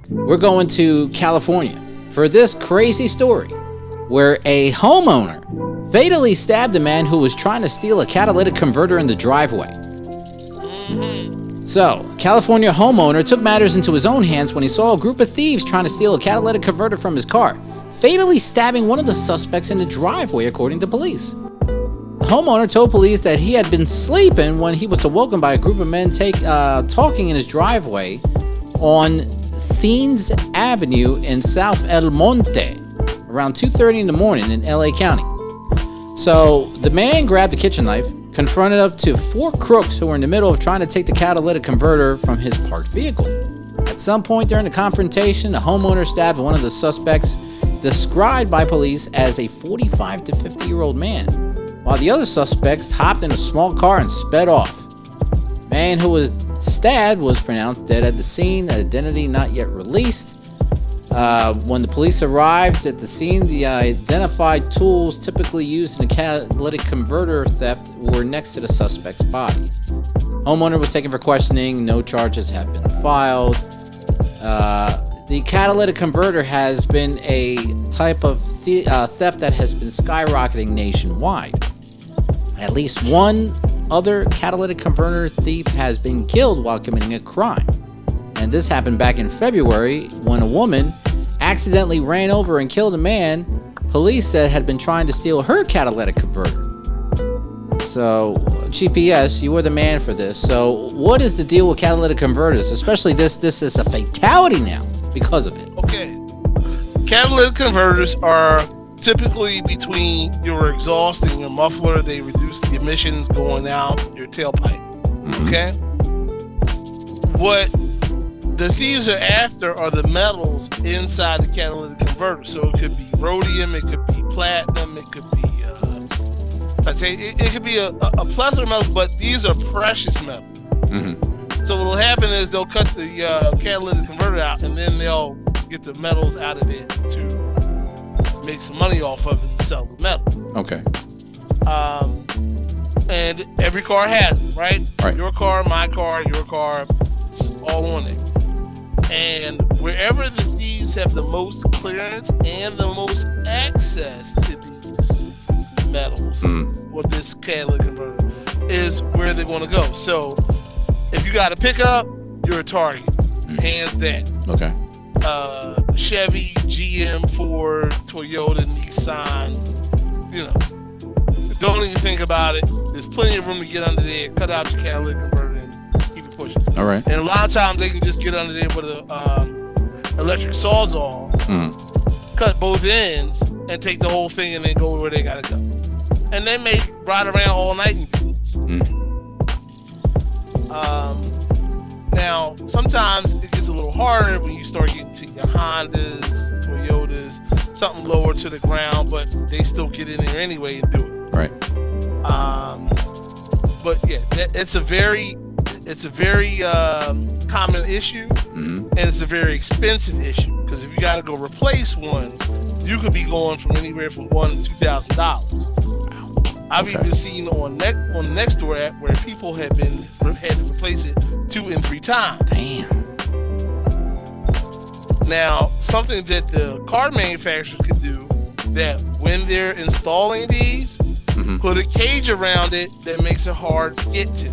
We're going to California for this crazy story where a homeowner fatally stabbed a man who was trying to steal a catalytic converter in the driveway. So, California homeowner took matters into his own hands when he saw a group of thieves trying to steal a catalytic converter from his car, fatally stabbing one of the suspects in the driveway, according to police. The homeowner told police that he had been sleeping when he was awoken by a group of men talking in his driveway on Thames Avenue in South El Monte around 2:30 in the morning in LA County. So the man grabbed a kitchen knife, confronted up to 4 crooks who were in the middle of trying to take the catalytic converter from his parked vehicle. At some point during the confrontation, the homeowner stabbed one of the suspects, described by police as a 45 to 50-year-old man, while the other suspects hopped in a small car and sped off. The man who was stabbed was pronounced dead at the scene, identity not yet released. When the police arrived at the scene, the identified tools typically used in a catalytic converter theft were next to the suspect's body. Homeowner was taken for questioning. No charges have been filed. The catalytic converter has been a type of theft that has been skyrocketing nationwide. At least one other catalytic converter thief has been killed while committing a crime. And this happened back in February when a woman accidentally ran over and killed a man police said had been trying to steal her catalytic converter. So, GPS, you were the man for this. So, what is the deal with catalytic converters? Especially this is a fatality now because of it. Okay. Catalytic converters are typically between your exhaust and your muffler. They reduce the emissions going out your tailpipe. Okay? What the thieves are after are the metals inside the catalytic converter. So it could be rhodium, it could be platinum, it could be it could be a plethora of metals, but these are precious metals. So what'll happen is they'll cut the catalytic converter out, and then they'll get the metals out of it to make some money off of it and sell the metal. Okay. And every car has it, right? Right. Your car, my car, your car, it's all on it. And wherever the thieves have the most clearance and the most access to these metals with this catalytic converter is where they're going to go. So if you got a pickup, you're a target, hands down. Okay. Chevy, GM, Ford, Toyota, Nissan, don't even think about it. There's plenty of room to get under there, cut out your catalytic converter and keep it pushing. All right. And a lot of times they can just get under there with a electric sawzall, cut both ends, and take the whole thing and then go where they gotta go. And they may ride around all night and do this. Now, sometimes it gets a little harder when you start getting to your Hondas, Toyotas, something lower to the ground, but they still get in there anyway and do it. Right. But yeah, it's a very common issue, and it's a very expensive issue because if you got to go replace one, you could be going from anywhere from $1,000 to $2,000. I've even seen on next door app where people had to replace it 2 and 3 times. Damn. Now, something that the car manufacturers could do that when they're installing these, put a cage around it that makes it hard to get to.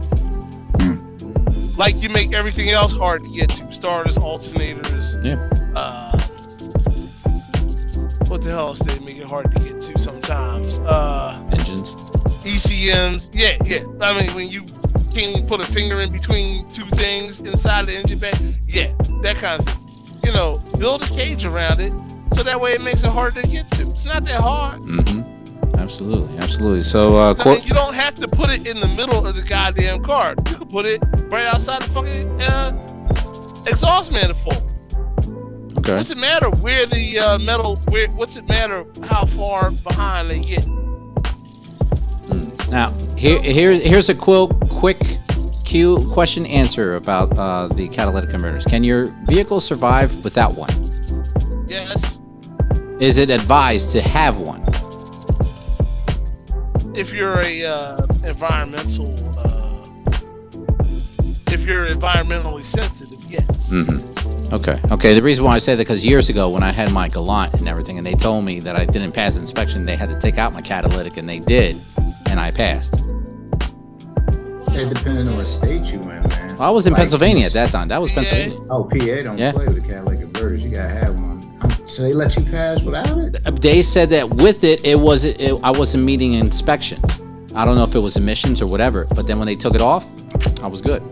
Like you make everything else hard to get to. Starters, alternators. Yeah. What the hell else they make it hard to get to sometimes? Engines. ECMs. Yeah. I mean, when you can't even put a finger in between 2 things inside the engine bay. Yeah, that kind of thing. Build a cage around it so that way it makes it hard to get to. It's not that hard. Absolutely. So, you don't have to put it in the middle of the goddamn car. You can put it right outside the fucking exhaust manifold. Okay. What's it matter where the metal? What's it matter how far behind they get? Now, here's a quick question answer about the catalytic converters. Can your vehicle survive without one? Yes. Is it advised to have one? If you're if you're environmentally sensitive, yes. Okay. The reason why I say that because years ago when I had my Galant and everything, and they told me that I didn't pass the inspection, they had to take out my catalytic, and they did, and I passed. It depends on what state you in, man. Well, I was in Pennsylvania at that time. That was Pennsylvania. Oh, PA don't play with the catalytic converters. You gotta have one. So they let you pass without it? They said that with it, I wasn't meeting inspection. I don't know if it was emissions or whatever, but then when they took it off, I was good.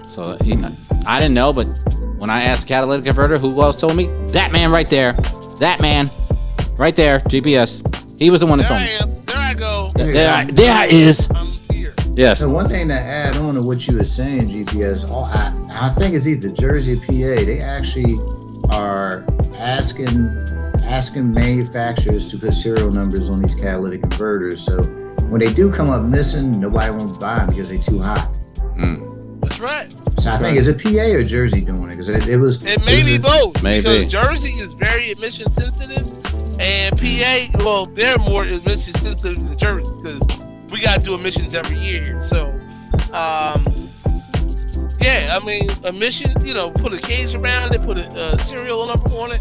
So I didn't know, but when I asked catalytic converter, who else told me? That man right there. That man right there, GPS. He was the one that told me. There I go. There I is. I'm here. Yes. So one thing to add on to what you were saying, GPS, I think it's either Jersey or PA. They actually are asking manufacturers to put serial numbers on these catalytic converters. So when they do come up missing, nobody won't buy them because they're too hot. That's right. So I think, is it PA or Jersey doing it? Because it may be both. Maybe. Because Jersey is very emission sensitive, and PA, well, they're more emission sensitive than Jersey because we got to do emissions every year here. So, yeah, I mean, emission, put a cage around it, put a serial number on it,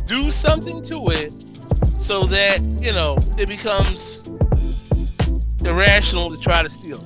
do something to it so that, it becomes irrational to try to steal.